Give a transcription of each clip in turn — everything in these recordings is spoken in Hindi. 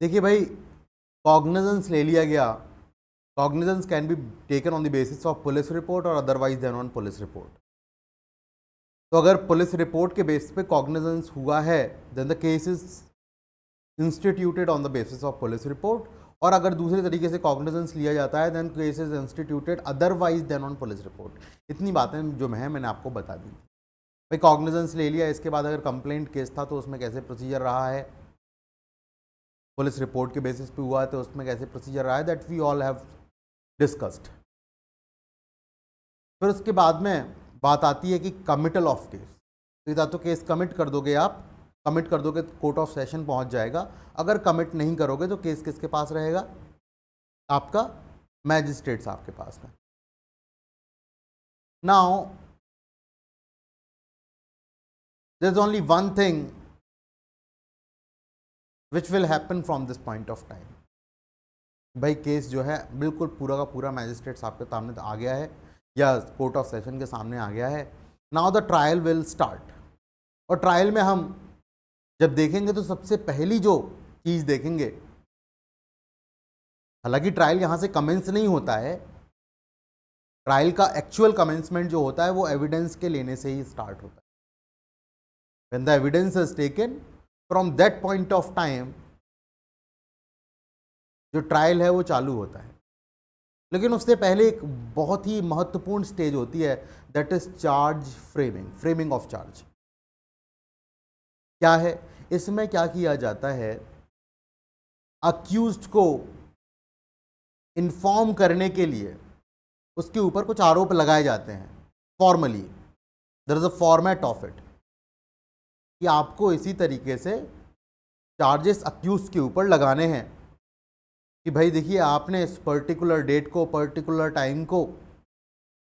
देखिए भाई, कॉग्निजेंस ले लिया गया। Cognizance can be taken on the basis of police report और otherwise than on police report. तो अगर पुलिस रिपोर्ट के बेसिस पे कॉग्निजेंस हुआ है then the case is instituted on the basis of police report, और अगर दूसरे तरीके से कॉग्निजेंस लिया जाता है then case is instituted otherwise than on police report. इतनी बातें जो मैंने आपको बता दी। भाई कॉग्निजेंस ले लिया, इसके बाद अगर कंप्लेंट केस था तो उसमें कैसे प्रोसीजर रहा है, पुलिस रिपोर्ट के बेसिस पे हुआ है तो उसमें कैसे प्रोसीजर रहा है, that we all have discussed. फिर उसके बाद में बात आती है कि कमिटल ऑफ केस। तो तो केस कमिट कर दोगे, आप कमिट कर दोगे तो कोर्ट ऑफ सेशन पहुंच जाएगा। अगर कमिट नहीं करोगे तो केस किसके पास रहेगा? आपका मैजिस्ट्रेट साहब के पास में। Now there is only one thing which will happen from this point of time. भाई केस जो है बिल्कुल पूरा का पूरा मैजिस्ट्रेट साहब के सामने आ गया है या कोर्ट ऑफ सेशन के सामने आ गया है। Now the trial will start. और ट्रायल में हम जब देखेंगे तो सबसे पहली जो चीज़ देखेंगे, हालांकि ट्रायल यहाँ से कमेंस नहीं होता है, ट्रायल का एक्चुअल कमेंसमेंट जो होता है वो एविडेंस के लेने से ही स्टार्ट होता है। When the evidence is taken, from that point of time जो ट्रायल है वो चालू होता है। लेकिन उससे पहले एक बहुत ही महत्वपूर्ण स्टेज होती है, that is charge framing, framing of charge. क्या है इसमें? क्या किया जाता है, अक्यूज्ड को इन्फॉर्म करने के लिए उसके ऊपर कुछ आरोप लगाए जाते हैं। Formally there is a format of it कि आपको इसी तरीके से चार्जेस अक्यूज्ड के ऊपर लगाने हैं कि भाई देखिए आपने इस पर्टिकुलर डेट को, पर्टिकुलर टाइम को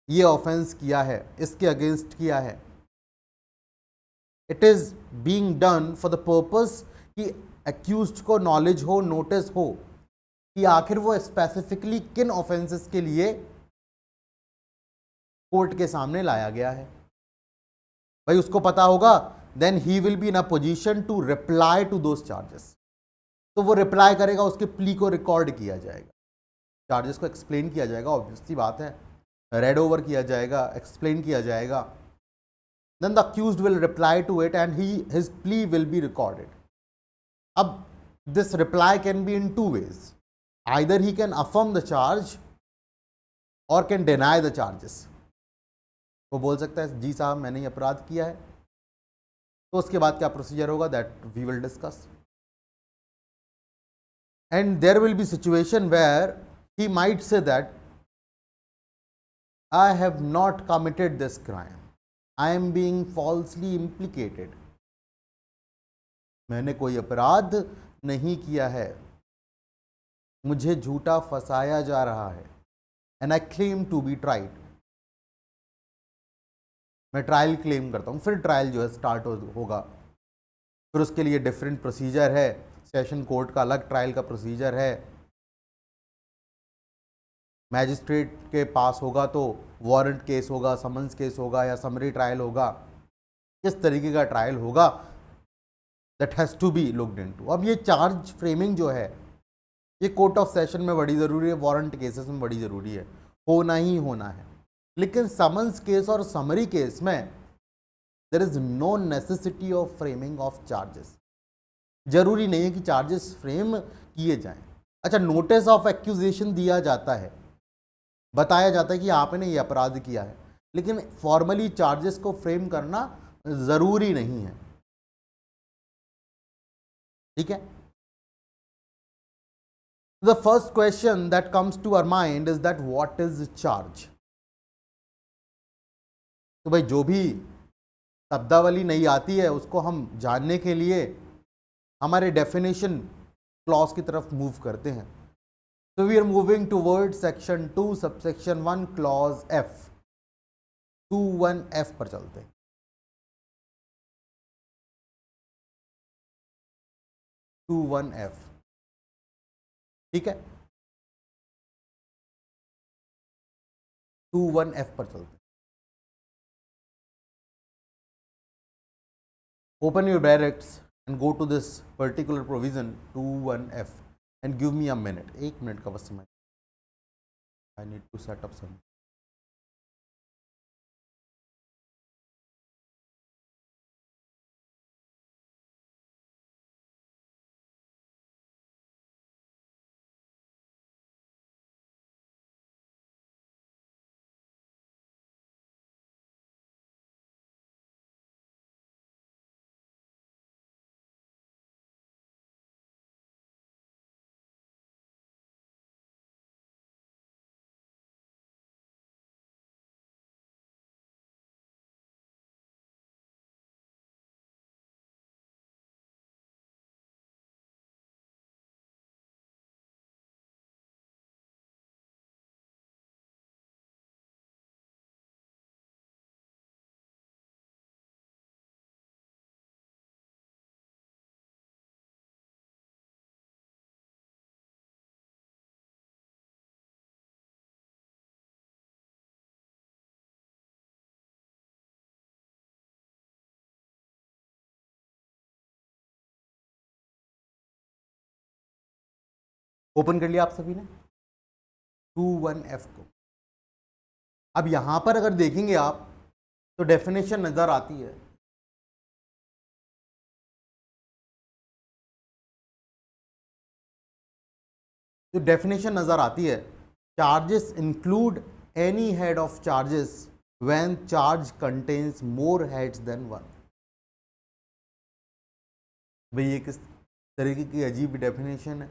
ये ऑफेंस किया है, इसके अगेंस्ट किया है। It is being done for the purpose कि एक्यूज्ड को नॉलेज हो, नोटिस हो कि आखिर वो स्पेसिफिकली किन ऑफेंसेस के लिए कोर्ट के सामने लाया गया है। भाई उसको पता होगा, then he will be in a position to reply to those charges. तो वो रिप्लाई करेगा, उसके प्ली को रिकॉर्ड किया जाएगा, चार्जेस को एक्सप्लेन किया जाएगा, ऑब्वियस सी बात है, रेड ओवर किया जाएगा, एक्सप्लेन किया जाएगा। Then the accused will reply to it and his plea will be recorded. अब this reply can be in two ways, either he can affirm the charge और कैन डिनाई द चार्जेस। वो बोल सकता है जी साहब मैंने ये अपराध किया है। तो उसके बाद क्या प्रोसीजर होगा, that we will discuss. And there will be situation where he might say that I have not committed this crime, I am being falsely implicated, मैंने कोई अपराध नहीं किया है, मुझे झूठा फंसाया जा रहा है, and I claim to be tried, मैं ट्रायल क्लेम करता हूँ। फिर ट्रायल जो है स्टार्ट होगा। फिर उसके लिए डिफरेंट प्रोसीजर है, सेशन कोर्ट का अलग ट्रायल का प्रोसीजर है, मैजिस्ट्रेट के पास होगा तो वारंट केस होगा, समन्स केस होगा या समरी ट्रायल होगा। किस तरीके का ट्रायल होगा, that has to be looked into. अब ये चार्ज फ्रेमिंग जो है ये कोर्ट ऑफ सेशन में बड़ी ज़रूरी है, वारंट केसेस में बड़ी ज़रूरी है, होना ही होना है। लेकिन समन्स केस और समरी केस में there is no necessity of framing of charges. जरूरी नहीं है कि चार्जेस फ्रेम किए जाएं। अच्छा, नोटिस ऑफ एक्यूजेशन दिया जाता है, बताया जाता है कि आपने ये अपराध किया है, लेकिन फॉर्मली चार्जेस को फ्रेम करना जरूरी नहीं है। ठीक है। The first question that comes to our mind is that what is charge. तो भाई जो भी शब्दावली नहीं आती है उसको हम जानने के लिए हमारे डेफिनेशन क्लॉज की तरफ मूव करते हैं। So we are moving towards section 2 subsection 1 clause F, 21F पर चलते हैं। 21F, ठीक है, 21F पर चलते हैं। Open your brackets and go to this particular provision 21F and give me a minute. एक मिनट का बस समय. I need to set up some. Open कर लिया आप सभी ने 21F को. अब यहां पर अगर देखेंगे आप तो डेफिनेशन नजर आती है. जो डेफिनेशन नजर आती है, charges include any head of charges when charge contains more heads than one. भाई ये किस तरीके की अजीब डेफिनेशन है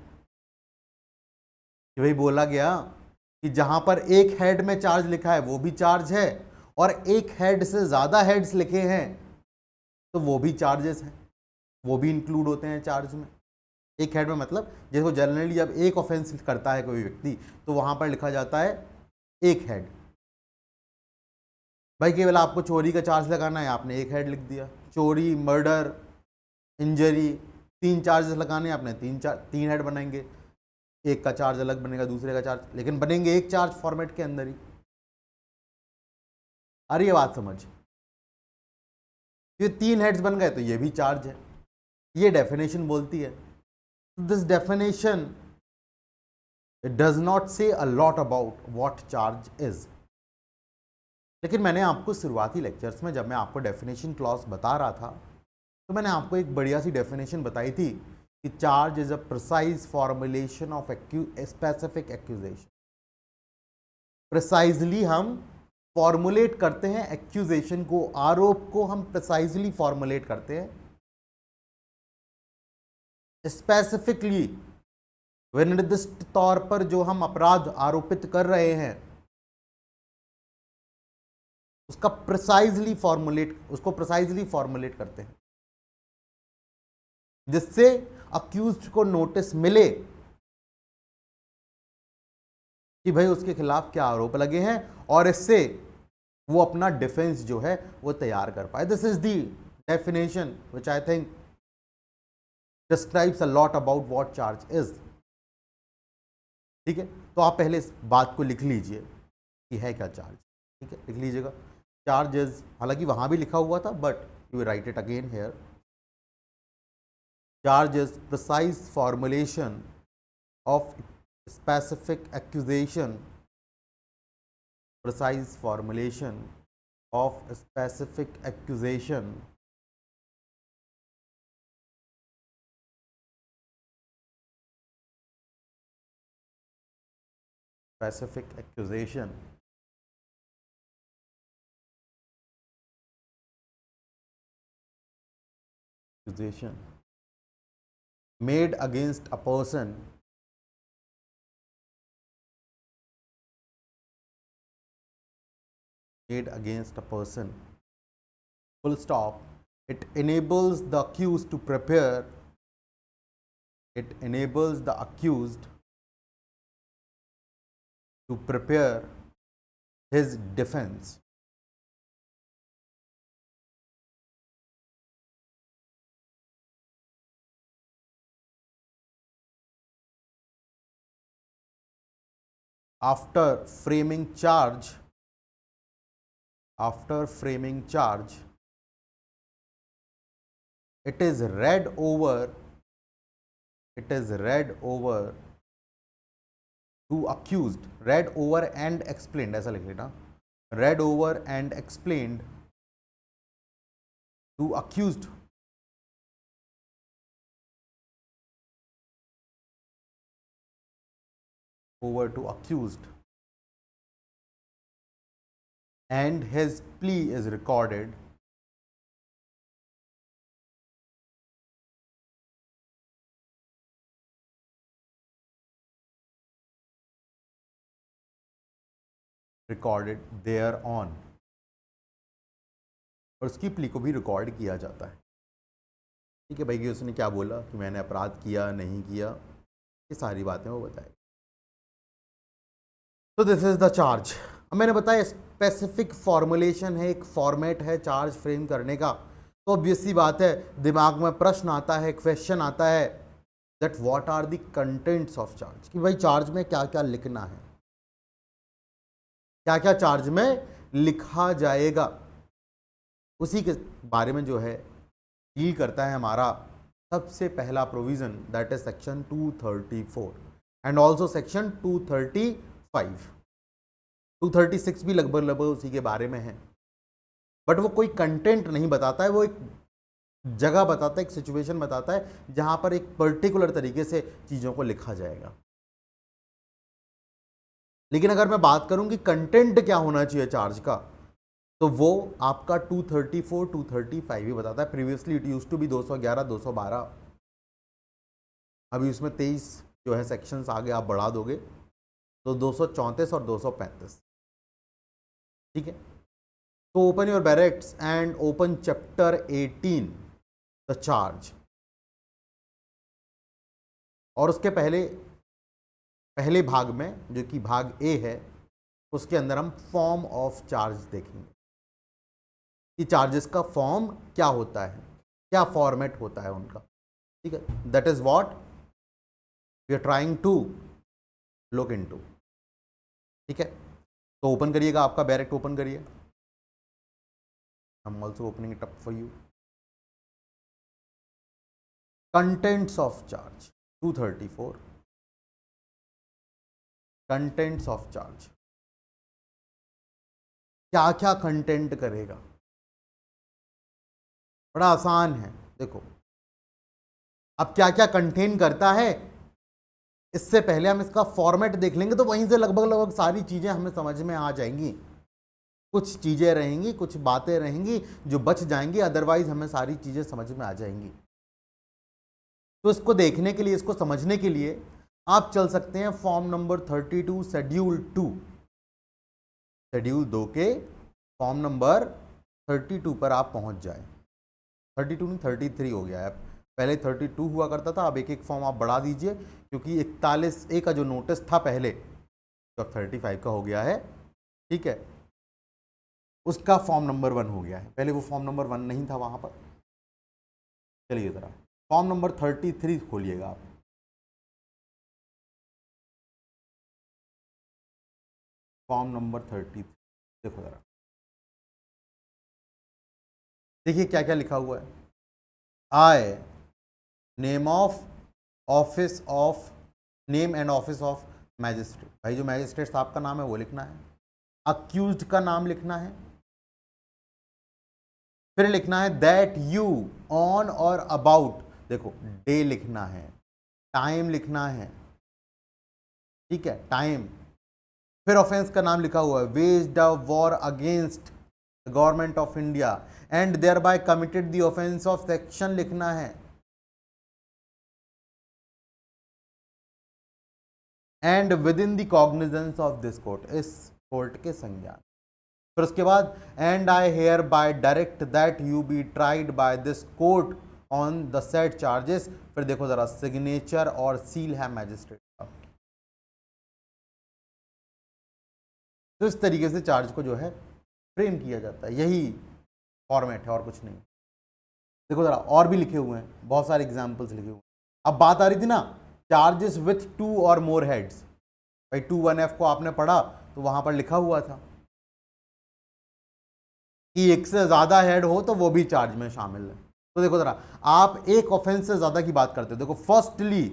कि भाई बोला गया कि जहां पर एक हेड में चार्ज लिखा है वो भी चार्ज है और एक हेड से ज़्यादा हेड्स लिखे हैं तो वो भी चार्जेस हैं, वो भी इंक्लूड होते हैं चार्ज में. एक हेड में मतलब जैसे जनरली जब एक ऑफेंस करता है कोई व्यक्ति तो वहां पर लिखा जाता है एक हेड. भाई केवल आपको चोरी का चार्ज लगाना है, आपने एक हेड लिख दिया. चोरी, मर्डर, इंजरी, 3 चार्जेस लगाने हैं, आपने तीन हेड बनाएंगे. एक का चार्ज अलग बनेगा, दूसरे का चार्ज, लेकिन बनेंगे एक चार्ज फॉर्मेट के अंदर ही. आ रही है बात समझ? ये 3 हेड्स बन गए तो ये भी चार्ज है. ये डेफिनेशन बोलती है. दिस डेफिनेशन डज नॉट से a lot about what charge is. लेकिन मैंने आपको शुरुआती लेक्चर्स में जब मैं आपको डेफिनेशन क्लॉज बता रहा था तो मैंने आपको एक बढ़िया सी डेफिनेशन बताई थी कि charge is a precise formulation of specific accusation. Precisely हम फॉर्मुलेट करते हैं एक्यूजेशन को, आरोप को हम प्रिसाइजली फॉर्मुलेट करते हैं. स्पेसिफिकली वे निर्दिष्ट तौर पर जो हम अपराध आरोपित कर रहे हैं उसको प्रिसाइजली फॉर्मुलेट करते हैं जिससे अक्यूज्ड को नोटिस मिले कि भाई उसके खिलाफ क्या आरोप लगे हैं और इससे वो अपना डिफेंस जो है वो तैयार कर पाए. This is the definition which I think describes a lot about what charge is. ठीक है, तो आप पहले इस बात को लिख लीजिए कि है क्या चार्ज. ठीक है, लिख लीजिएगा. चार्ज इज, हालांकि वहां भी लिखा हुआ था but you right it again here. Charge is precise formulation of specific accusation. Precise formulation of specific accusation. Specific accusation. Accusation made against a person full stop. It enables the accused to prepare his defense. After framing charge, it is read over, it is read over to accused, read over and explained, ऐसा लिख लेना, read over and explained to accused, over to accused, and his plea is recorded thereon, और उसकी प्ली को भी रिकॉर्ड किया जाता है। ठीक है भाई, कि उसने क्या बोला, कि मैंने अपराध किया नहीं किया, ये सारी बातें वो बताएगी। तो दिस इज द चार्ज। अब मैंने बताया स्पेसिफिक फॉर्मुलेशन है, एक फॉर्मेट है चार्ज फ्रेम करने का। तो ऑब्वियस सी बात है, दिमाग में प्रश्न आता है, क्वेश्चन आता है, that what are the contents of charge, कि भाई चार्ज में क्या क्या लिखना है, क्या क्या चार्ज में लिखा जाएगा, उसी के बारे में जो है डील करता है हमारा सबसे पहला provision, that is section 234 and also section 235। 236 भी लगभग उसी के बारे में है, बट वो कोई कंटेंट नहीं बताता है, वो एक जगह बताता है, एक सिचुएशन बताता है जहां पर एक पर्टिकुलर तरीके से चीज़ों को लिखा जाएगा। लेकिन अगर मैं बात करूं कि कंटेंट क्या होना चाहिए चार्ज का, तो वो आपका 234, 235 ही बताता है। Previously it used to be 211, 212, अभी उसमें 23 जो है सेक्शंस आगे आप बढ़ा दोगे तो 234 और 235। ठीक है, तो open your barracks and open chapter 18 the charge, और उसके पहले भाग में जो कि भाग ए है, उसके अंदर हम फॉर्म ऑफ चार्ज देखेंगे कि चार्जेस का फॉर्म क्या होता है, क्या फॉर्मेट होता है उनका। ठीक है, that is what we are trying to look into. ठीक है, तो ओपन करिएगा, आपका बैरेक्ट ओपन करिए। I am also opening it up for you. Contents of charge 234, contents of charge, क्या क्या कंटेंट करेगा, बड़ा आसान है। देखो अब क्या क्या कंटेन करता है, इससे पहले हम इसका फॉर्मेट देख लेंगे, तो वहीं से लगभग सारी चीजें हमें समझ में आ जाएंगी। कुछ चीजें रहेंगी, कुछ बातें रहेंगी जो बच जाएंगी, अदरवाइज हमें सारी चीजें समझ में आ जाएंगी। तो इसको देखने के लिए, इसको समझने के लिए आप चल सकते हैं फॉर्म नंबर 32 शेड्यूल 2, शेड्यूल 2 के फॉर्म नंबर 32 पर आप पहुंच जाए। 32 नहीं 33 हो गया है, पहले 32 हुआ करता था, अब एक एक फॉर्म आप बढ़ा दीजिए, क्योंकि 41A का जो नोटिस था पहले, तो 35 का हो गया है। ठीक है, उसका फॉर्म नंबर 1 हो गया है, पहले वो फॉर्म नंबर 1 नहीं था वहां पर। चलिए जरा फॉर्म नंबर 33 खोलिएगा आप। फॉर्म नंबर 33 देखो जरा, देखिए क्या क्या लिखा हुआ है। I name of office of, name and office of magistrate, भाई जो मैजिस्ट्रेट साहब का नाम है वो लिखना है। अक्यूज्ड का नाम लिखना है, फिर लिखना है दैट यू ऑन और अबाउट, देखो डे लिखना है, टाइम लिखना है। ठीक है, टाइम, फिर ऑफेंस का नाम लिखा हुआ है, waged a war against the government of India and thereby committed the offence of section लिखना है, and within the cognizance of this court, इस कोर्ट के संज्ञान। फिर उसके बाद and I hereby direct that you be tried by this court on the set charges. फिर देखो जरा, सिग्नेचर और सील है मैजिस्ट्रेट का। तो इस तरीके से चार्ज को जो है फ्रेम किया जाता है, यही फॉर्मेट है और कुछ नहीं। देखो जरा और भी लिखे हुए हैं, बहुत सारे एग्जाम्पल्स लिखे हुए हैं। अब बात आ रही थी ना चार्जेस विथ 2 और मोर हेड्स, भाई 2(1)(f) को आपने पढ़ा तो वहां पर लिखा हुआ था कि एक से ज्यादा हेड हो तो वो भी चार्ज में शामिल है। तो देखो जरा, आप एक ऑफेंस से ज्यादा की बात करते हो। देखो फर्स्टली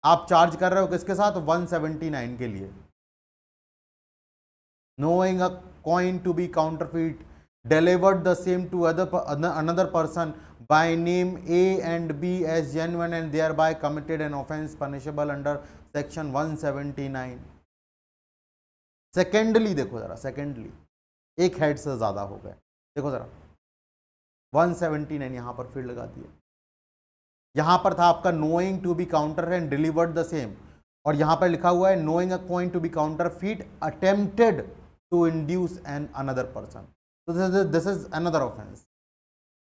आप चार्ज कर रहे हो किसके साथ, 179 के लिए। knowing a coin to be counterfeit, delivered the same to another person by name A and B as genuine and thereby committed an offense punishable under section 179. Secondly देखो जरा, सेकेंडली एक हेड से ज्यादा हो गए। देखो जरा 179 यहां पर फिर लगा दिया। यहां पर था आपका knowing to be counter and delivered the same, और यहां पर लिखा हुआ है knowing a coin to be counterfeit attempted to induce an another person. तो this is another offence.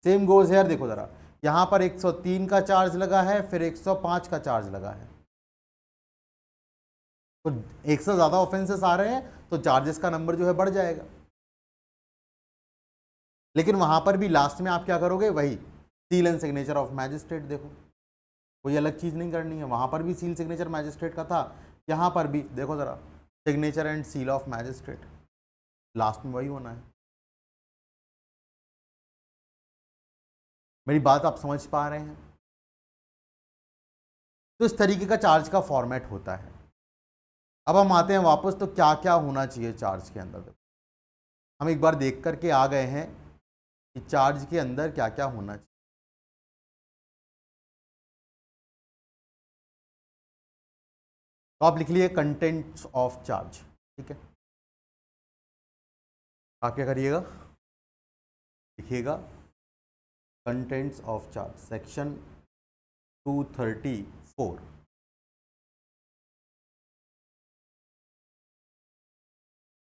Same goes here. देखो जरा, यहां पर 103 का चार्ज लगा है, फिर 105 का चार्ज लगा है। तो एक से ज्यादा ऑफेंसेस आ रहे हैं तो चार्जेस का नंबर जो है बढ़ जाएगा। लेकिन वहां पर भी लास्ट में आप क्या करोगे, वही seal and signature of magistrate. देखो कोई अलग चीज नहीं करनी है। वहां पर भी सील सिग्नेचर मैजिस्ट्रेट का था, यहां पर भी देखो जरा signature and seal of magistrate, last में वही होना है। मेरी बात आप समझ पा रहे हैं? तो इस तरीके का चार्ज का फॉर्मेट होता है। अब हम आते हैं वापस, तो क्या क्या होना चाहिए चार्ज के अंदर। हम एक बार देख करके आ गए हैं कि चार्ज के अंदर क्या क्या होना चाहिए। तो आप लिख लिए कंटेंट्स ऑफ चार्ज, ठीक है। आप क्या करिएगा, लिखिएगा contents of charge, section 234,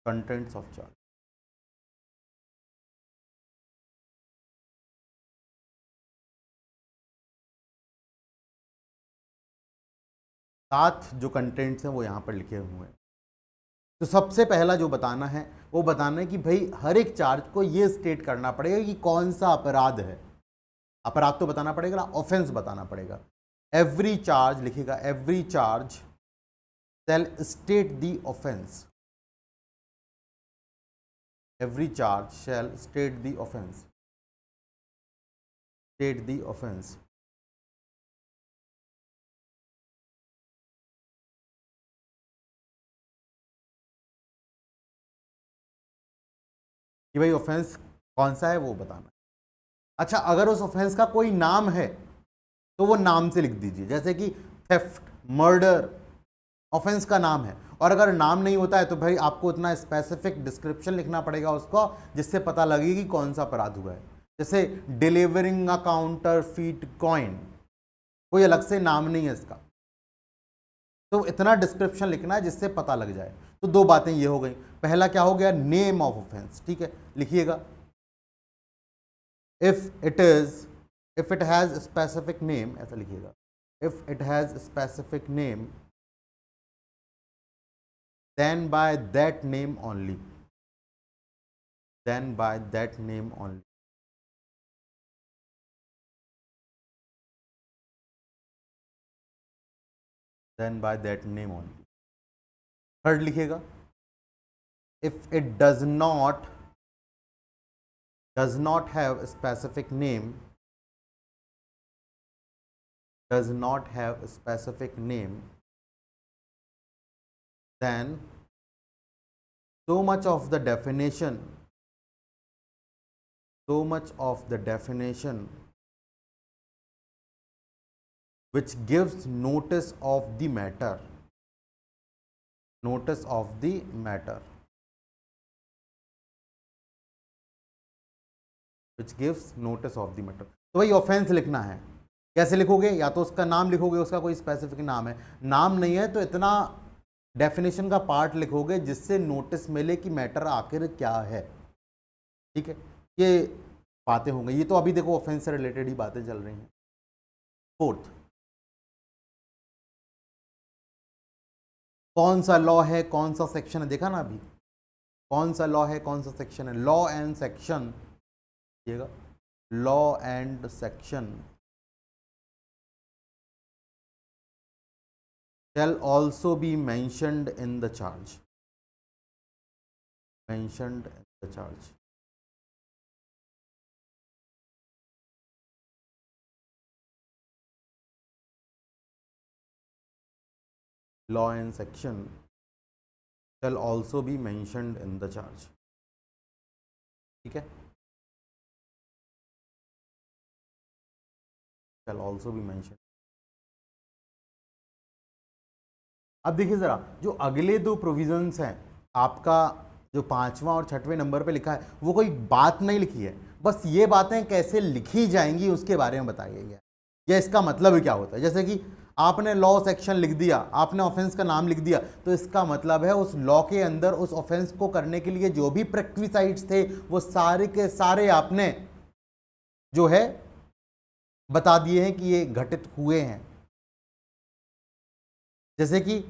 contents of charge. सात जो कंटेंट्स हैं वो यहाँ पर लिखे हुए हैं। तो सबसे पहला जो बताना है वो बताना है कि भाई हर एक चार्ज को ये स्टेट करना पड़ेगा कि कौन सा अपराध है। अपराध तो बताना पड़ेगा ना, ऑफेंस बताना पड़ेगा। एवरी चार्ज लिखेगा, every charge shall state the offence, every charge shall state the offence, state the offence. कि भाई ऑफेंस कौन सा है वो बताना। अच्छा, अगर उस ऑफेंस का कोई नाम है तो वो नाम से लिख दीजिए, जैसे कि थेफ्ट, मर्डर, ऑफेंस का नाम है। और अगर नाम नहीं होता है तो भाई आपको इतना स्पेसिफिक डिस्क्रिप्शन लिखना पड़ेगा उसको, जिससे पता लगे कि कौन सा अपराध हुआ है। जैसे delivering a counter feet coin, कोई अलग से नाम नहीं है इसका, तो इतना डिस्क्रिप्शन लिखना है जिससे पता लग जाए। तो दो बातें ये हो गई। पहला क्या हो गया, नेम ऑफ ऑफेंस, ठीक है, लिखिएगा if it has specific name, ऐसा लिखिएगा, if it has specific name then by that name only, then by that name only, then by that name only. Third लिखिएगा, if it does not have a specific name, does not have a specific name, then so much of the definition which gives notice of the matter, which gives notice of the matter। तो वही ऑफेंस लिखना है। कैसे लिखोगे, या तो उसका नाम लिखोगे, उसका कोई स्पेसिफिक नाम है, नाम नहीं है तो इतना डेफिनेशन का पार्ट लिखोगे जिससे नोटिस मिले कि मैटर आखिर क्या है, ठीक है। ये बातें होंगी, ये तो अभी देखो ऑफेंस से रिलेटेड ही बातें चल रही हैं। फोर्थ, कौन सा लॉ है, कौन सा सेक्शन है, देखा ना अभी, कौन सा लॉ है, कौन सा सेक्शन है। Law and section, law and section shall also be mentioned in the charge, mentioned in the charge। law and section shall also be mentioned in the charge. ठीक है, shall also be mentioned. अब देखिए जरा, जो अगले दो प्रोविजंस हैं, आपका जो 5वां और 6वें नंबर पे लिखा है, वो कोई बात नहीं लिखी है, बस ये बातें कैसे लिखी जाएंगी उसके बारे में बताई गई है, या इसका मतलब क्या होता है। जैसे कि आपने लॉ सेक्शन लिख दिया, आपने ऑफेंस का नाम लिख दिया, तो इसका मतलब है उस लॉ के अंदर उस ऑफेंस को करने के लिए जो भी प्रेक्विसाइट्स थे वो सारे के सारे आपने जो है बता दिए हैं कि ये घटित हुए हैं। जैसे कि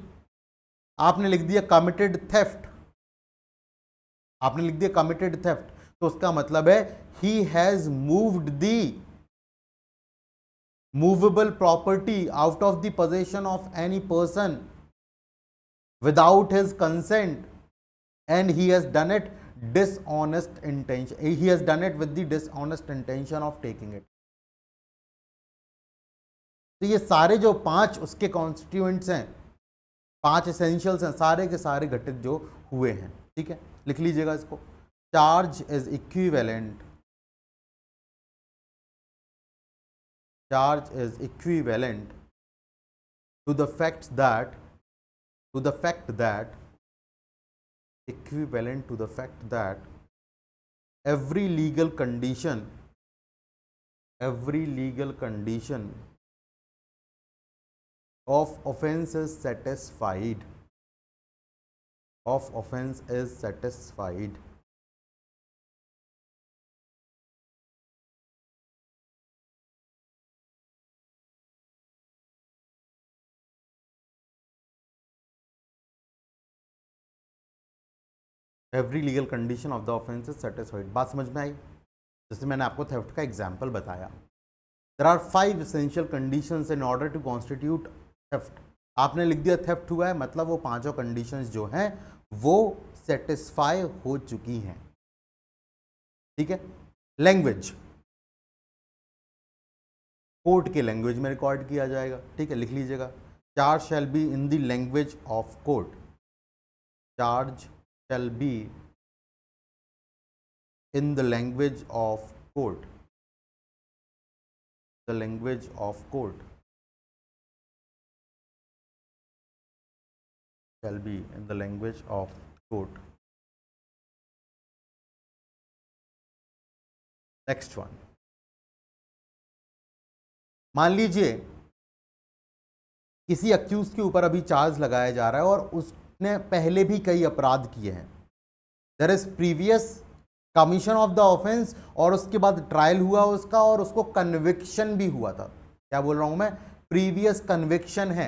आपने लिख दिया कमिटेड थेफ्ट, आपने लिख दिया कमिटेड थेफ्ट, तो उसका मतलब है he has moved the movable property out of the possession of any person without his consent, and he has done it dishonest intention, he has done it with the dishonest intention of taking it. तो ये सारे जो 5 उसके कॉन्स्टिट्यूएंट्स हैं, 5 एसेंशियल्स हैं, सारे के सारे घटित जो हुए हैं। ठीक है, लिख लीजिएगा इसको। Charge is equivalent, charge is equivalent to the fact that every legal condition of offense is satisfied, every legal condition of the offence is satisfied. बात समझ में आई? जैसे मैंने आपको थेफ्ट का एग्जाम्पल बताया, there are 5 essential conditions in order to constitute theft. आपने लिख दिया थेफ्ट हुआ है, मतलब वो 5 कंडीशंस जो हैं वो सेटिस्फाई हो चुकी हैं। ठीक है, लैंग्वेज कोर्ट के लैंग्वेज में रिकॉर्ड किया जाएगा। ठीक है, लिख लीजिएगा, charge shall be in the language of court, charge shall be in the language of court, the language of court shall be in the language of court. Next one, मान लीजिए किसी अक्यूज के ऊपर अभी चार्ज लगाया जा रहा है और उसने पहले भी कई अपराध किए हैं। There is previous commission of the offence, और उसके बाद ट्रायल हुआ उसका और उसको कन्विक्शन भी हुआ था। क्या बोल रहा हूं मैं? प्रीवियस कन्विक्शन है,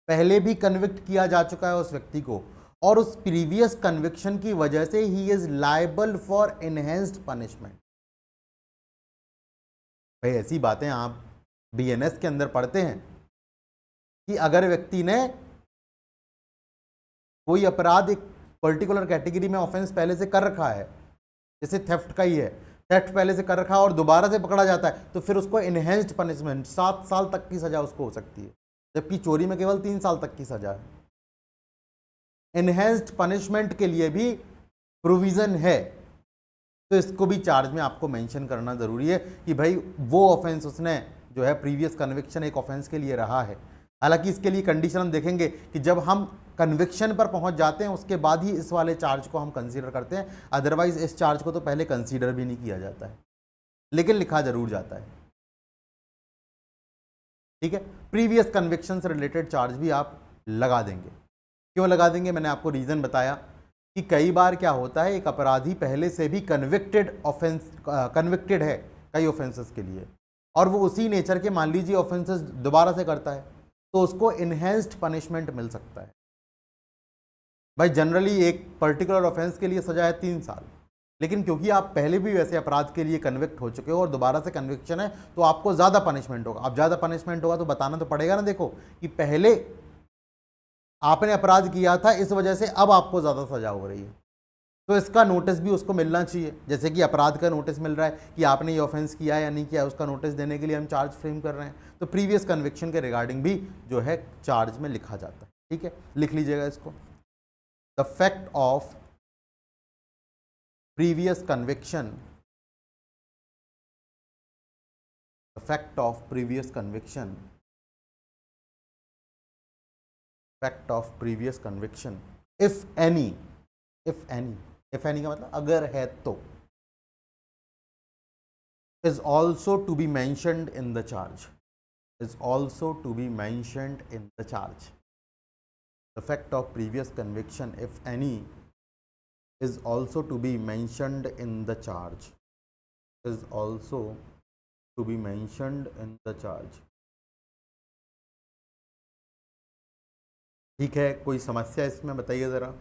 पहले भी कन्विक्ट किया जा चुका है उस व्यक्ति को, और उस प्रीवियस कन्विक्शन की वजह से he is liable for enhanced punishment. भाई ऐसी बातें आप बीएनएस के अंदर पढ़ते हैं कि अगर व्यक्ति ने कोई अपराध एक पर्टिकुलर कैटेगरी में ऑफेंस पहले से कर रखा है, जैसे थेफ्ट का ही है, थेफ्ट पहले से कर रखा है और दोबारा से पकड़ा जाता है, तो फिर उसको इनहेंस्ड पनिशमेंट 7 साल तक की सजा उसको हो सकती है, जबकि चोरी में केवल 3 साल तक की सजा है। इनहेंस्ड पनिशमेंट के लिए भी प्रोविजन है, तो इसको भी चार्ज में आपको मेंशन करना जरूरी है कि भाई वो ऑफेंस उसने जो है प्रीवियस कन्विक्शन एक ऑफेंस के लिए रहा है। हालांकि इसके लिए कंडीशन हम देखेंगे कि जब हम कन्विक्शन पर पहुंच जाते हैं उसके बाद ही इस वाले चार्ज को हम कंसीडर करते हैं, अदरवाइज इस चार्ज को तो पहले कंसीडर भी नहीं किया जाता है, लेकिन लिखा जरूर जाता है। ठीक है, प्रीवियस कन्विक्शन से रिलेटेड चार्ज भी आप लगा देंगे। क्यों लगा देंगे? मैंने आपको रीजन बताया कि कई बार क्या होता है, एक अपराधी पहले से भी कन्विक्टेड है कई ऑफेंसेस के लिए, और वो उसी नेचर के मान लीजिए ऑफेंसेस दोबारा से करता है, तो उसको इनहेंस्ड पनिशमेंट मिल सकता है। भाई जनरली एक पर्टिकुलर ऑफेंस के लिए सजा है 3 साल, लेकिन क्योंकि आप पहले भी वैसे अपराध के लिए कन्विक्ट हो चुके हो और दोबारा से कन्विक्शन है, तो आपको ज़्यादा पनिशमेंट होगा। अब ज़्यादा पनिशमेंट होगा तो बताना तो पड़ेगा ना, देखो कि पहले आपने अपराध किया था, इस वजह से अब आपको ज़्यादा सजा हो रही है, तो इसका नोटिस भी उसको मिलना चाहिए। जैसे कि अपराध का नोटिस मिल रहा है कि आपने ये ऑफेंस किया है या नहीं किया, उसका नोटिस देने के लिए हम चार्ज फ्रेम कर रहे हैं, तो प्रीवियस कन्विक्शन के रिगार्डिंग भी जो है चार्ज में लिखा जाता है। ठीक है, लिख लीजिएगा इसको। The fact of previous conviction, the fact of previous conviction, fact of previous conviction, if any, if any का मतलब अगर है तो, is also to be mentioned in the charge, is also to be mentioned in the charge. The fact of previous conviction, if any, is also to be mentioned in the charge, is also to be mentioned in the charge. ठीक है, कोई समस्या इसमें बताइए ज़रा।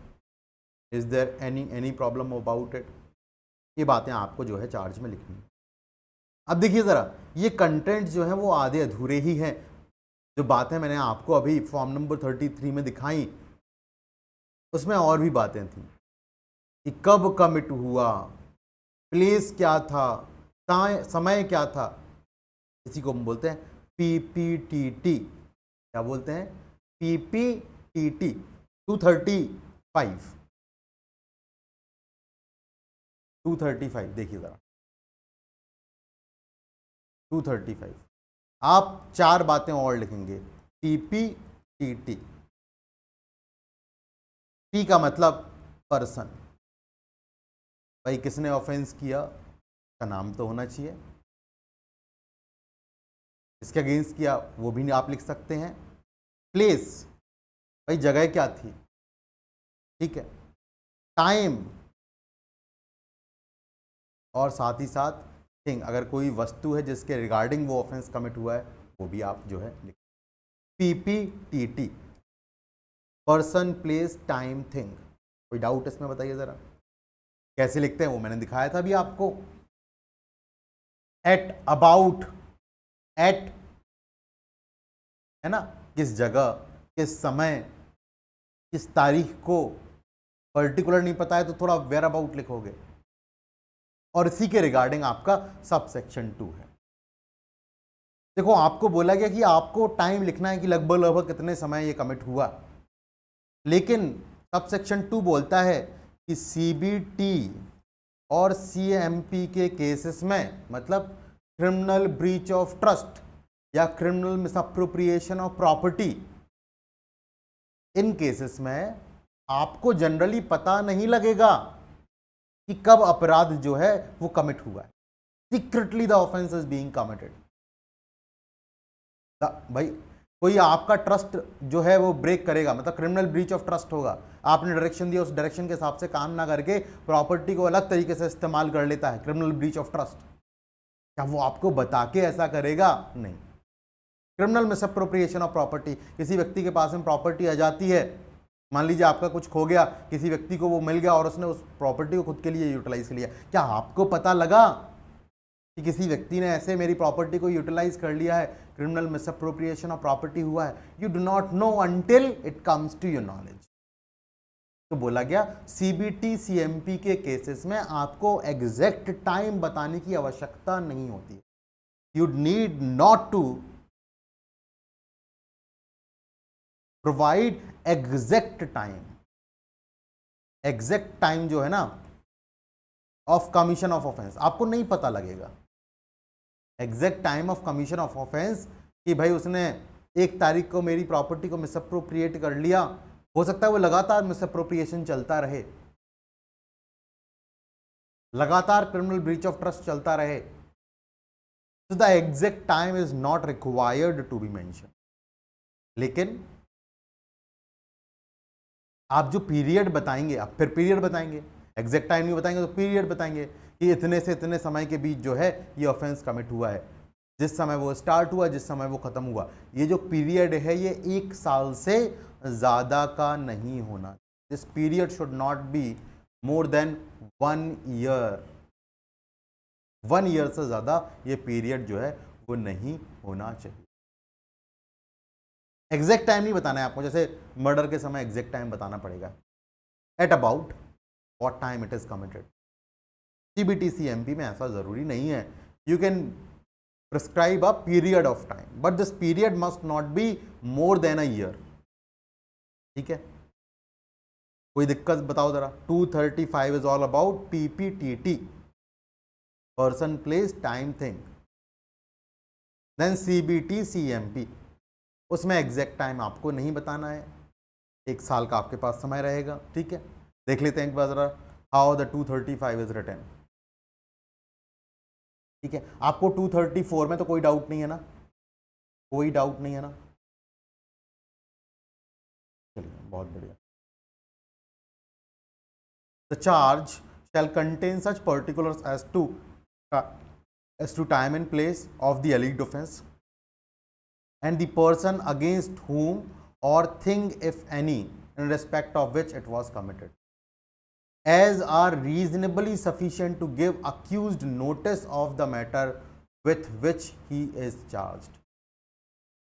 Is there any problem about it? ये बातें आपको जो है चार्ज में लिखनी है। अब देखिए ज़रा, ये कंटेंट जो है वो आधे अधूरे ही हैं। जो बातें मैंने आपको अभी फॉर्म नंबर 33 में दिखाई, उसमें और भी बातें थी कि कब कमिट हुआ, प्लेस क्या था, समय क्या था। इसी को हम बोलते हैं PPTT। क्या बोलते हैं? PPTT 235 देखिए ज़रा, 235 आप 4 बातें और लिखेंगे। PPTT, P का मतलब पर्सन, भाई किसने ऑफेंस किया का नाम तो होना चाहिए, इसके अगेंस्ट किया वो भी आप लिख सकते हैं। प्लेस, भाई जगह क्या थी, ठीक है। टाइम, और साथ ही साथ थिंग, अगर कोई वस्तु है जिसके रिगार्डिंग वो ऑफेंस कमिट हुआ है वो भी आप जो है लिख। PPTT, person place time thing. कोई डाउट इसमें बताइए ज़रा, कैसे लिखते हैं वो मैंने दिखाया था अभी आपको। एट, अबाउट, एट है ना, किस जगह, किस समय, किस तारीख को। पर्टिकुलर नहीं पता है तो थोड़ा वेयर अबाउट लिखोगे, और इसी के रिगार्डिंग आपका सब सेक्शन 2 है। देखो आपको बोला गया कि आपको टाइम लिखना है कि लगभग लगभग कितने समय ये कमिट हुआ, लेकिन सब सेक्शन 2 बोलता है कि CBT और CMP के केसेस में, मतलब क्रिमिनल ब्रीच ऑफ ट्रस्ट या criminal misappropriation of property, in cases में आपको जनरली पता नहीं लगेगा कि कब अपराध जो है वो कमिट हुआ है। Secretly the offence is being committed. भाई कोई आपका ट्रस्ट जो है वो ब्रेक करेगा, मतलब क्रिमिनल ब्रीच ऑफ ट्रस्ट होगा, आपने डायरेक्शन दिया, उस डायरेक्शन के हिसाब से काम ना करके प्रॉपर्टी को अलग तरीके से इस्तेमाल कर लेता है, क्रिमिनल ब्रीच ऑफ ट्रस्ट। क्या वो आपको बता के ऐसा करेगा? नहीं। क्रिमिनल मिसअप्रोप्रिएशन ऑफ प्रॉपर्टी, किसी व्यक्ति के पास में प्रॉपर्टी आ जाती है, मान लीजिए आपका कुछ खो गया, किसी व्यक्ति को वो मिल गया और उसने उस प्रॉपर्टी को खुद के लिए यूटिलाइज कर लिया। क्या आपको पता लगा कि किसी व्यक्ति ने ऐसे मेरी प्रॉपर्टी को यूटिलाइज कर लिया है, क्रिमिनल मिसअप्रोप्रिएशन ऑफ प्रॉपर्टी हुआ है? You do not know until it comes to your knowledge. तो बोला गया CBT CMP के केसेस में आपको एग्जैक्ट टाइम बताने की आवश्यकता नहीं होती। You need not to provide exact time. Exact time जो है ना ऑफ कमीशन ऑफ ऑफेंस आपको नहीं पता लगेगा। Exact time of commission of offence कि भाई उसने 1 तारीख को मेरी प्रॉपर्टी को मिसअप्रोप्रिएट कर लिया, हो सकता है वो लगातार मिसअप्रोप्रिएशन चलता रहे, लगातार क्रिमिनल ब्रीच ऑफ ट्रस्ट चलता रहे। So the exact time is not required to be mentioned. लेकिन आप जो पीरियड बताएंगे, आप फिर पीरियड बताएंगे, एग्जैक्ट टाइम नहीं बताएंगे तो पीरियड बताएंगे कि इतने से इतने समय के बीच जो है ये ऑफेंस कमिट हुआ है, जिस समय वो स्टार्ट हुआ, जिस समय वो खत्म हुआ। ये जो पीरियड है ये 1 साल से ज़्यादा का नहीं होना। This period should not be more then 1 year. 1 year से ज़्यादा ये पीरियड जो है वो नहीं होना चाहिए। एग्जैक्ट टाइम नहीं बताना है आपको, जैसे मर्डर के समय एग्जैक्ट टाइम बताना पड़ेगा। At about what time it is committed. CBT CMP में ऐसा ज़रूरी नहीं है। You can prescribe a period of time, but this period must not be more than a year. ठीक है, कोई दिक्कत बताओ जरा। 235 is all about PPTT, person place time thing. Then CBT CMP, उसमें एग्जैक्ट टाइम आपको नहीं बताना है, 1 साल का आपके पास समय रहेगा। ठीक है, देख लेते हैं एक बार जरा, हाउ द 235 इज रिटन। ठीक है, आपको 234 में तो कोई डाउट नहीं है ना, कोई डाउट नहीं है ना, चलिए बहुत बढ़िया। The charge shall contain such particulars as to time and place of the alleged offense and the person against whom or thing, if any, in respect of which it was committed, as are reasonably sufficient to give accused notice of the matter with which he is charged।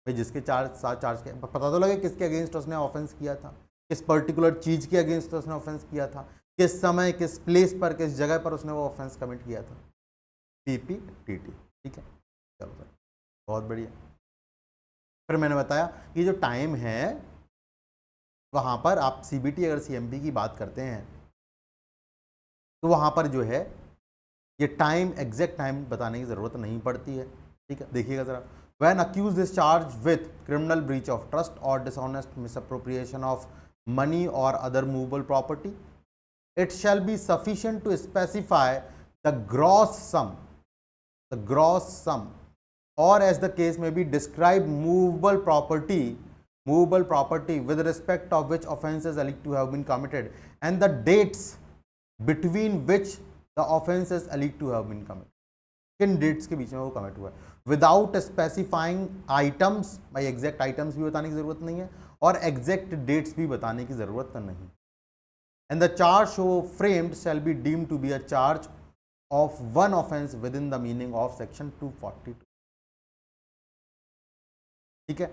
भाई जिसके साथ चार्ज किया, पता तो लगे किसके अगेंस्ट उसने ऑफेंस किया था, किस पर्टिकुलर चीज के अगेंस्ट उसने ऑफेंस किया था, किस समय, किस प्लेस पर, किस जगह पर उसने वो ऑफेंस कमिट किया था। PPTT। ठीक है, चलो सर, बहुत बढ़िया। फिर मैंने बताया कि जो टाइम है वहां पर आप CBT अगर CMP की बात करते हैं तो वहां पर जो है ये टाइम, एग्जैक्ट टाइम बताने की जरूरत नहीं पड़ती है। ठीक है, देखिएगा जरा, when accused is charged with criminal breach of trust or dishonest misappropriation of money or other movable property, it shall be sufficient to specify the gross sum, or as the case may be, describe movable property with respect of which offences alleged to have been committed and the dates between which the offense is alleged to have been committed, किन डेट्स के बीच में वो कमिट हुआ है, विदाउट स्पेसिफाइंग आइटम्स। भाई एग्जैक्ट आइटम्स भी बताने की जरूरत नहीं है और एग्जैक्ट डेट्स भी बताने की जरूरत नहीं। And the charge so framed shall be deemed to be a charge of one offence within the meaning of section 242। ठीक है,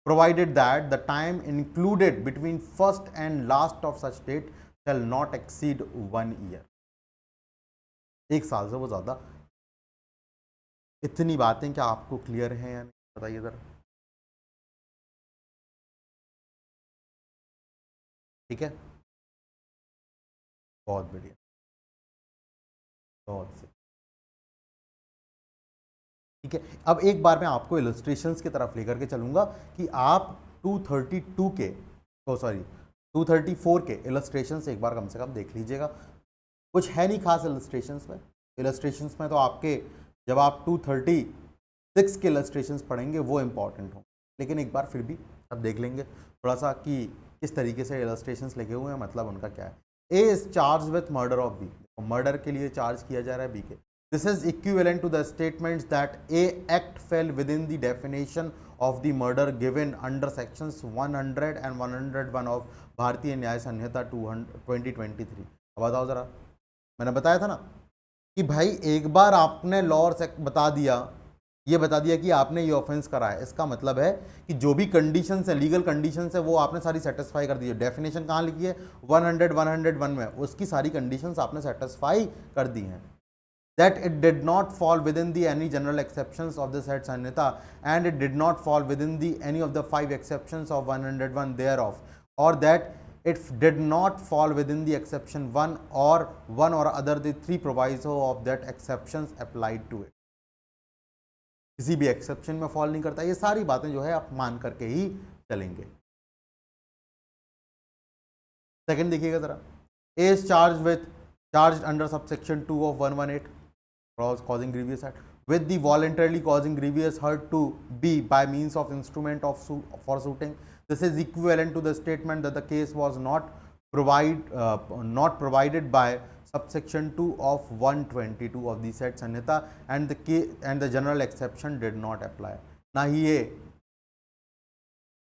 provided that the time included between first and last of such date shall not exceed 1 year. 1 साल से वो ज्यादा। इतनी बातें क्या आपको क्लियर हैं या नहीं, बताइए जरा। ठीक है, बहुत बढ़िया, बहुत सही। ठीक है, अब एक बार मैं आपको इलस्ट्रेशंस की तरफ लेकर के चलूंगा कि आप 232 के, ओ सॉरी 234 के इलस्ट्रेशंस एक बार कम से कम देख लीजिएगा। कुछ है नहीं खास इलस्ट्रेशंस में। इलस्ट्रेशंस में तो आपके जब आप 236 के इलस्ट्रेशंस पढ़ेंगे वो इंपॉर्टेंट हो, लेकिन एक बार फिर भी अब देख लेंगे थोड़ा सा कि किस तरीके से इलस्ट्रेशंस लगे हुए हैं, मतलब उनका क्या है। A is charge with murder of B, murder के लिए चार्ज किया जा रहा है बी के। This is equivalent to the statements that A act fell within the definition of the murder given under sections 100 and 101 of भारतीय न्याय संहिता 2023। अब बताओ जरा, मैंने बताया था ना कि भाई एक बार आपने लॉ और सेक्ट बता दिया, ये बता दिया कि आपने ये ऑफेंस करा है, इसका मतलब है कि जो भी कंडीशंस है, लीगल कंडीशंस है, वो आपने सारी सेटिस्फाई कर दी है। डेफिनेशन कहाँ लिखी है? 101 में, उसकी सारी कंडीशंस आपने सेटिस्फाई कर दी हैं। That it did not fall within the any general exceptions of the said Sanhita and it did not fall within the any of the 5 exceptions of 101 thereof, or that it did not fall within the exception 1 or other the 3 proviso of that exceptions applied to it। किसी भी एक्सेप्शन में फॉल नहीं करता। ये सारी बातें जो है आप मान करके ही चलेंगे। सेकंड देखिएगा जरा, A is charge under subsection 2 of 118 causing grievous hurt with the voluntarily causing grievous hurt to be by means of instrument of for shooting. This is equivalent to the statement that the case was not provided by subsection 2 of 122 of the said Sanhita and the general exception did not apply। ना ही ये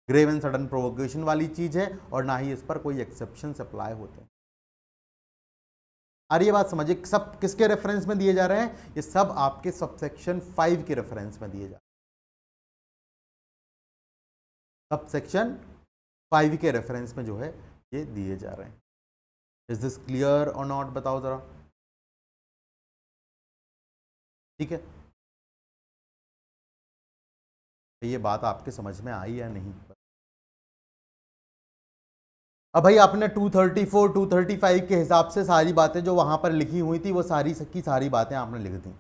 grave and sudden provocation वाली चीज है और ना ही इस पर कोई exceptions apply होते हैं। अरे ये बात समझिए, सब किसके रेफरेंस में दिए जा रहे हैं? ये सब आपके सबसेक्शन 5 के रेफरेंस में दिए जा रहे हैं। सबसेक्शन 5 के रेफरेंस में जो है ये दिए जा रहे हैं। इज दिस क्लियर और नॉट, बताओ जरा। ठीक है, ये बात आपके समझ में आई या नहीं? अब भाई आपने 234, 235 के हिसाब से सारी बातें जो वहां पर लिखी हुई थी वो सारी की सारी बातें आपने लिख दी।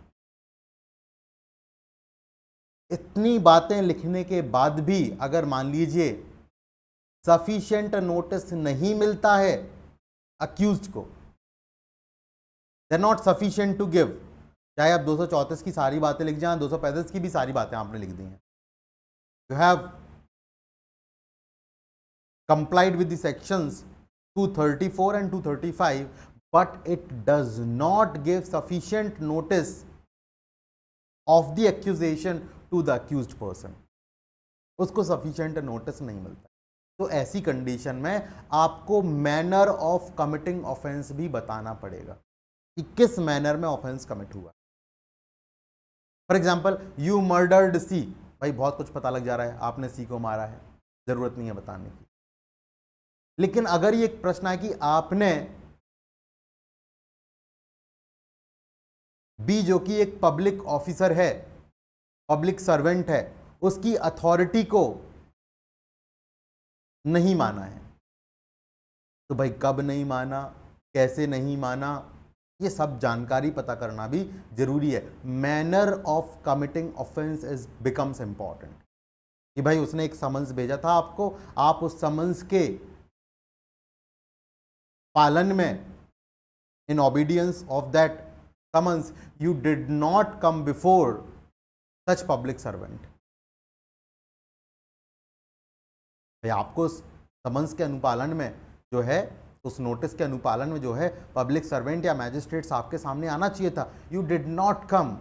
इतनी बातें लिखने के बाद भी अगर मान लीजिए सफिशिएंट नोटिस नहीं मिलता है अक्यूज्ड को, they not sufficient to give, चाहे आप 234 की सारी बातें लिख जाएं, 235 की भी सारी बातें आपने लिख दी हैं, you have complied with the sections 234 and 235, but it does not give sufficient notice of the accusation to the accused person, उसको sufficient notice नहीं मिलता। तो ऐसी कंडीशन में आपको मैनर ऑफ कमिटिंग ऑफेंस भी बताना पड़ेगा कि किस मैनर में ऑफेंस कमिट हुआ। फॉर एग्जाम्पल, यू मर्डर्ड सी, भाई बहुत कुछ पता लग जा रहा है, आपने सी को मारा है, जरूरत नहीं है बताने की। लेकिन अगर ये एक प्रश्न है कि आपने बी, जो कि एक पब्लिक ऑफिसर है, पब्लिक सर्वेंट है, उसकी अथॉरिटी को नहीं माना है, तो भाई कब नहीं माना, कैसे नहीं माना, ये सब जानकारी पता करना भी जरूरी है। Manner of committing offence is becomes important कि भाई उसने एक समन्स भेजा था आपको, आप उस समन्स के पालन में, इन obedience of that summons, you did not come before such public servant. भाई आपको उस समन्स के अनुपालन में जो है, उस नोटिस के अनुपालन में जो है, पब्लिक सर्वेंट या मैजिस्ट्रेट्स आपके सामने आना चाहिए था, you did not come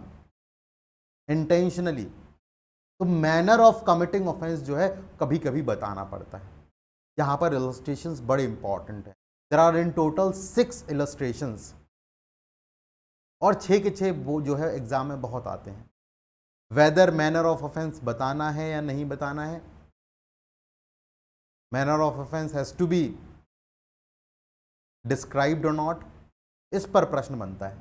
intentionally. तो मैनर ऑफ कमिटिंग ऑफेंस जो है कभी कभी बताना पड़ता है। यहां पर इलस्ट्रेशंस बड़े इंपॉर्टेंट है। There are in total 6 illustrations, और 6 के 6 वो जो है एग्जाम में बहुत आते हैं। वेदर मैनर ऑफ ऑफेंस बताना है या नहीं बताना है, manner of offence has to be described और नॉट, इस पर प्रश्न बनता है।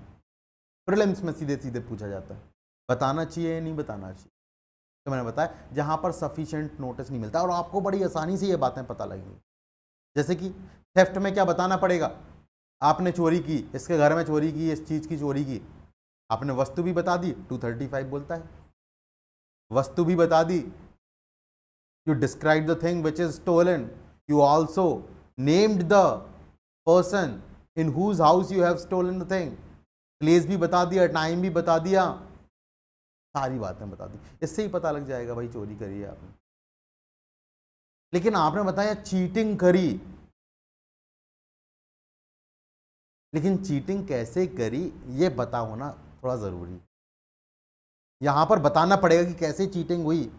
प्रीलिम्स में सीधे सीधे पूछा जाता है बताना चाहिए या नहीं बताना चाहिए। तो मैंने बताया जहां पर सफिशिएंट नोटिस नहीं मिलता, और आपको बड़ी आसानी से ये बातें पता लगेंगी। जैसे कि थेफ्ट में क्या बताना पड़ेगा, आपने चोरी की, इसके घर में चोरी की, इस चीज की चोरी की, आपने वस्तु भी बता दी, 235 बोलता है, वस्तु भी बता दी, you described the thing which is stolen, you also named the person in whose house you have stolen the thing, place भी बता दिया, टाइम भी बता दिया, सारी बातें बता दी, इससे ही पता लग जाएगा भाई चोरी करी है आपने। लेकिन आपने बताया चीटिंग करी, लेकिन चीटिंग कैसे करी ये पता होना थोड़ा जरूरी। यहां पर बताना पड़ेगा कि कैसे चीटिंग हुई।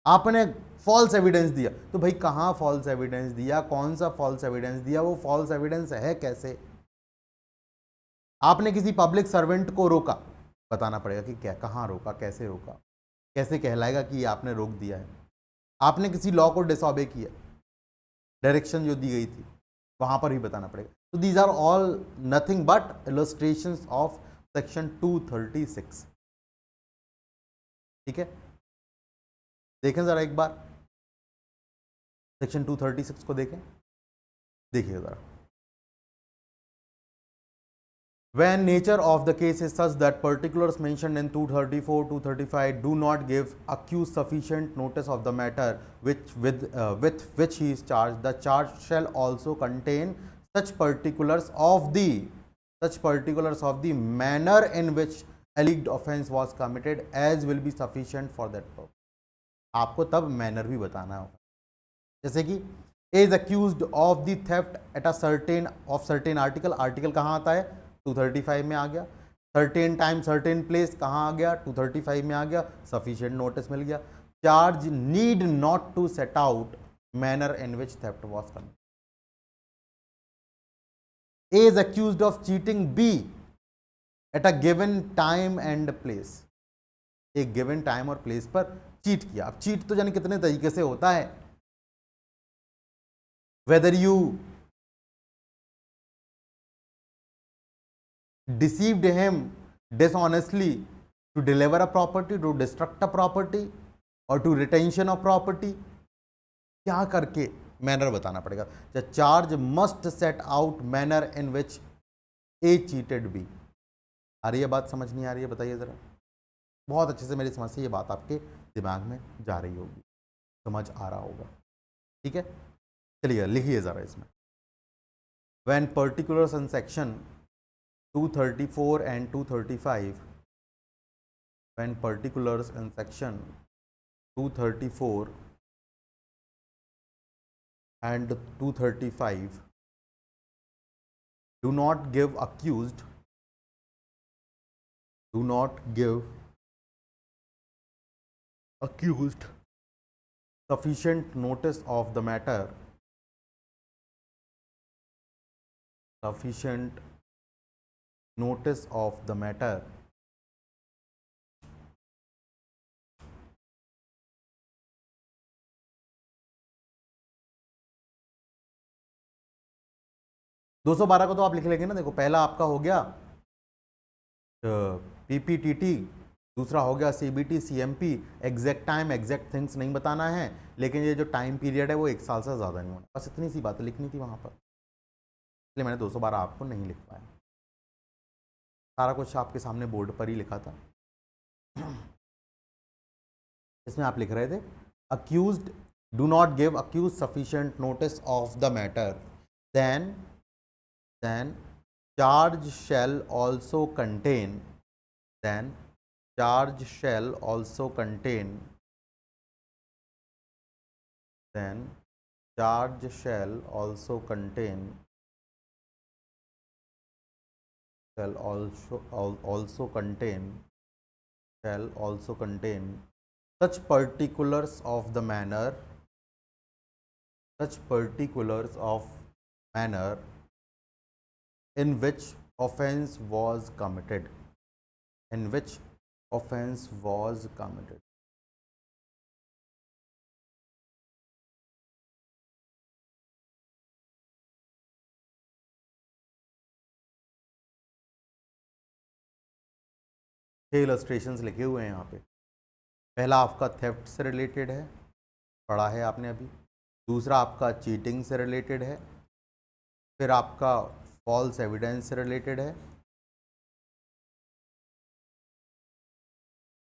आपने फॉल्स एविडेंस दिया, तो भाई कहां फॉल्स एविडेंस दिया, कौन सा फॉल्स एविडेंस दिया, वो फॉल्स एविडेंस है कैसे। आपने किसी पब्लिक सर्वेंट को रोका, बताना पड़ेगा कि क्या, कहां रोका, कैसे रोका, कैसे कहलाएगा कि आपने रोक दिया है। आपने किसी लॉ को डिसऑबे किया, डायरेक्शन जो दी गई थी वहां पर भी बताना पड़ेगा। तो these are all nothing but illustrations of section 236। ठीक है, देखें जरा एक बार सेक्शन 236 को देखें, देखिए जरा। When nature of the case is such that particulars mentioned in 234, 235 do not give accused sufficient notice of the matter with which he is charged, the charge shall also contain such particulars of the manner in which alleged offence was committed as will be sufficient for that purpose. आपको तब मैनर भी बताना होगा। जैसे कि is accused of the theft at a certain article, article कहाँ आता है, 235 में आ गया। सर्टेन टाइम सर्टेन प्लेस कहाँ आ गया, 235 में आ गया, सफिशिएंट नोटिस मिल गया। Charge need not to set out manner in which theft was committed. A is accused of cheating B at a given time and place. एक गिवन टाइम और प्लेस पर चीट किया। अब चीट तो जाने कितने तरीके से होता है, whether you deceived him dishonestly to deliver a property, to destruct a property or to retention of property, क्या करके मैनर बताना पड़ेगा। The charge must set out manner in which A cheated B. आ रही है बात, समझ नहीं आ रही है बताइए ज़रा। बहुत अच्छे से मेरी समझ से ये बात आपके दिमाग में जा रही होगी, समझ आ रहा होगा, ठीक है। चलिए लिखिए ज़रा इसमें। When particulars in section 234 and 235, when particulars in section 234 and 235 do not give accused sufficient notice of the matter, दो सौ बारह को तो आप लिख लेंगे ना। देखो पहला आपका हो गया पीपीटीटी, दूसरा हो गया CBT CMP. Exact time exact things नहीं बताना है, लेकिन ये जो टाइम पीरियड है वो 1 साल से ज़्यादा नहीं होना। बस इतनी सी बातें लिखनी थी वहाँ पर, इसलिए मैंने 212 आपको नहीं लिख पाया। सारा कुछ आपके सामने बोर्ड पर ही लिखा था। इसमें आप लिख रहे थे accused do not give accuse sufficient notice of the matter, then charge shall also contain such particulars of the manner in which offense was committed, छह इलस्ट्रेशंस लिखे हुए हैं यहाँ पे। पहला आपका थेफ्ट से रिलेटेड है, पढ़ा है आपने अभी। दूसरा आपका चीटिंग से रिलेटेड है। फिर आपका फॉल्स एविडेंस से रिलेटेड है,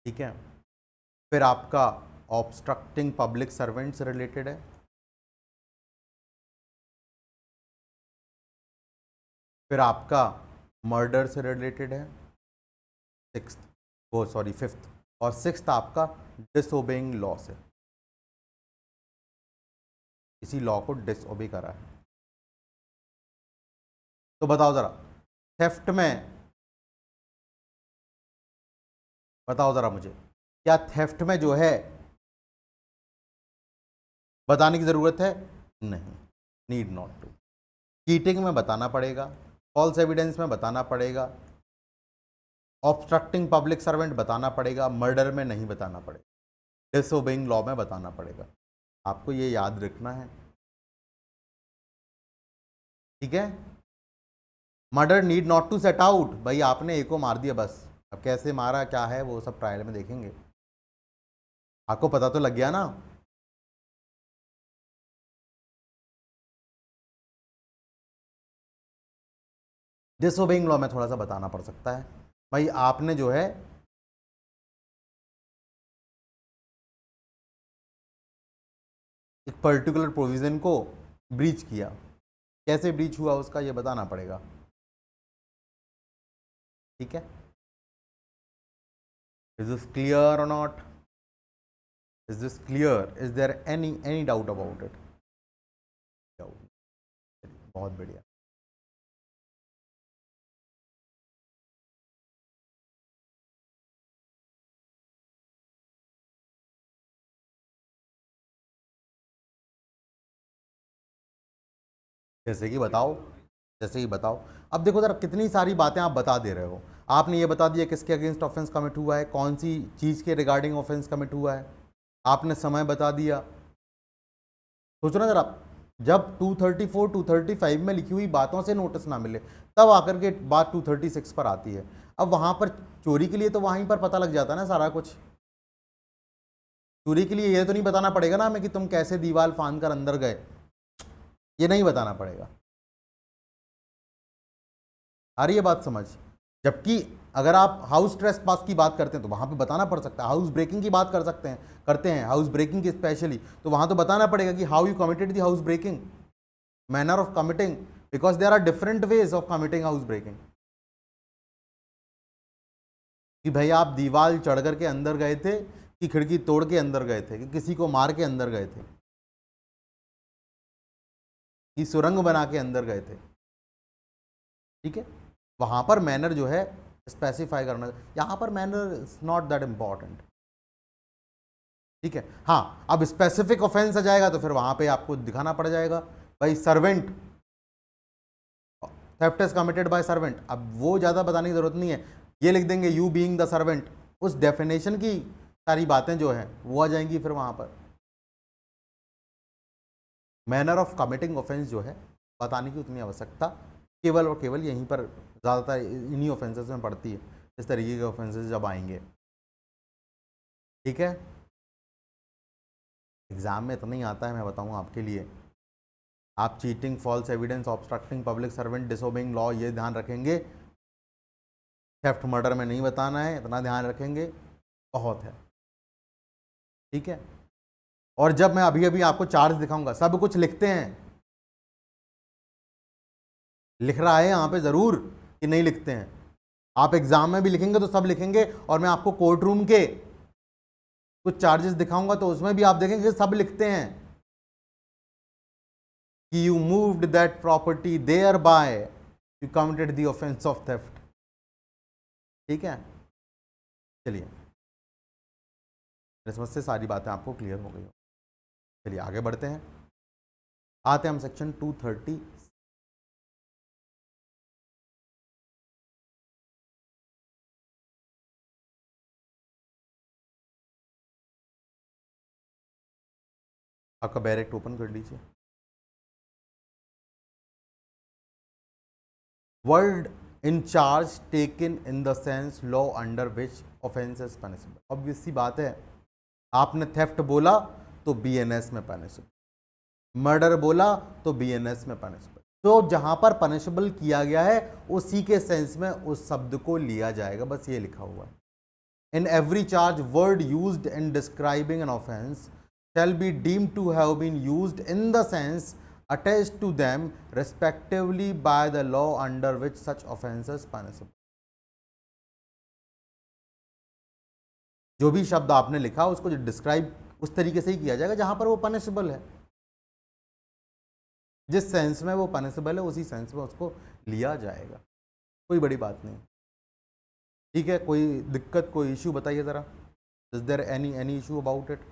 ठीक है। फिर आपका ऑब्स्ट्रक्टिंग पब्लिक सर्वेंट से रिलेटेड है। फिर आपका मर्डर से रिलेटेड है, फिफ्थ। और सिक्स्थ आपका डिसओबेइंग लॉ से, इसी लॉ को डिसओबे करा है। तो बताओ ज़रा थेफ्ट में, बताओ ज़रा मुझे, क्या थेफ्ट में जो है बताने की ज़रूरत है? नहीं, नीड नॉट टू। चीटिंग में बताना पड़ेगा, फॉल्स एविडेंस में बताना पड़ेगा, ऑब्स्ट्रक्टिंग पब्लिक सर्वेंट बताना पड़ेगा, मर्डर में नहीं बताना पड़ेगा, डिसओबेइंग लॉ में बताना पड़ेगा। आपको ये याद रखना है, ठीक है। Murder need not to set out, भाई आपने एक को मार दिया बस, अब कैसे मारा क्या है वो सब ट्रायल में देखेंगे, आपको पता तो लग गया ना। डिसओबेइंग लॉ में थोड़ा सा बताना पड़ सकता है, भाई आपने जो है एक पर्टिकुलर प्रोविजन को ब्रीच किया, कैसे ब्रीच हुआ उसका ये बताना पड़ेगा, ठीक है। इज दिस क्लियर और not? Is this clear? Is there any doubt about it? बहुत बढ़िया। जैसे कि बताओ, जैसे ही बताओ। अब देखो जरा कितनी सारी बातें आप बता दे रहे हो। आपने ये बता दिया किसके अगेंस्ट ऑफेंस कमिट हुआ है, कौन सी चीज़ के रिगार्डिंग ऑफेंस कमिट हुआ है, आपने समय बता दिया। सोचो ना जरा, जब 234 235 में लिखी हुई बातों से नोटिस ना मिले तब आकर के बात 236 पर आती है। अब वहाँ पर चोरी के लिए तो वहीं पर पता लग जाता है ना सारा कुछ। चोरी के लिए ये तो नहीं बताना पड़ेगा ना हमें कि तुम कैसे दीवार फांद कर अंदर गए, ये नहीं बताना पड़ेगा। आ रही है बात समझ? जबकि अगर आप हाउस ट्रेसपास की बात करते हैं तो वहां पे बताना पड़ सकता है। हाउस ब्रेकिंग की बात करते हैं हाउस ब्रेकिंग की स्पेशली, तो वहां तो बताना पड़ेगा कि how you committed the house breaking, manner of committing, because there are different ways of committing house breaking. कि भाई आप दीवार चढ़ करके अंदर गए थे, कि खिड़की तोड़ के अंदर गए थे, कि किसी को मार के अंदर गए थे, कि सुरंग बना के अंदर गए थे। ठीक है, वहां पर मैनर जो है स्पेसिफाई करना, यहां पर manner is not that important. ठीक है, हाँ, अब स्पेसिफिक ऑफेंस आ जाएगा तो फिर वहां पे आपको दिखाना पड़ जाएगा भाई servant, theft is committed by servant. अब वो ज्यादा बताने की जरूरत नहीं है, ये लिख देंगे यू बीइंग द सर्वेंट, उस डेफिनेशन की सारी बातें जो है वो आ जाएंगी फिर वहां पर। मैनर ऑफ कमिटिंग ऑफेंस जो है बताने की उतनी आवश्यकता केवल और केवल यहीं पर ज़्यादातर इन्हीं ऑफेंसेस में पड़ती है, इस तरीके के ऑफेंसेस जब आएंगे। ठीक है, एग्जाम में इतना ही आता है, मैं बताऊँ आपके लिए। आप cheating, false evidence, obstructing public servant, disobeying law, ये ध्यान रखेंगे। थेफ्ट मर्डर में नहीं बताना है, इतना ध्यान रखेंगे, बहुत है। ठीक है, और जब मैं अभी अभी आपको चार्ज दिखाऊंगा सब कुछ लिखते हैं, लिख रहा है यहाँ पे जरूर कि नहीं लिखते हैं। आप एग्जाम में भी लिखेंगे तो सब लिखेंगे, और मैं आपको कोर्ट रूम के कुछ चार्जेस दिखाऊंगा तो उसमें भी आप देखेंगे सब लिखते हैं कि you moved that property there by you committed the offence of theft. ठीक है, चलिए, मेरे समझ से सारी बातें आपको क्लियर हो गई हो। चलिए आगे बढ़ते हैं, आते हैं हम सेक्शन 230। आपका बैरेक्ट ओपन कर लीजिए। Word in charge taken in the sense law under which offence is punishable. Obvious सी बात है, आपने थेफ्ट बोला तो बीएनएस में पनिशेबल, मर्डर बोला तो बीएनएस में पनिशेबल। तो जहां पर पनिशेबल किया गया है उसी के सेंस में उस शब्द को लिया जाएगा, बस ये लिखा हुआ है। In every charge word used in describing an offence shall be deemed to have been used in the sense attached to them respectively by the law under which such offence is punishable। जो भी शब्द आपने लिखा उसको डिस्क्राइब उस तरीके से ही किया जाएगा जहां पर वो पनिशेबल है, जिस सेंस में वो पनिशेबल है उसी सेंस में उसको लिया जाएगा, कोई बड़ी बात नहीं। ठीक है, कोई दिक्कत, कोई इश्यू बताइए ज़रा, is there any issue about it?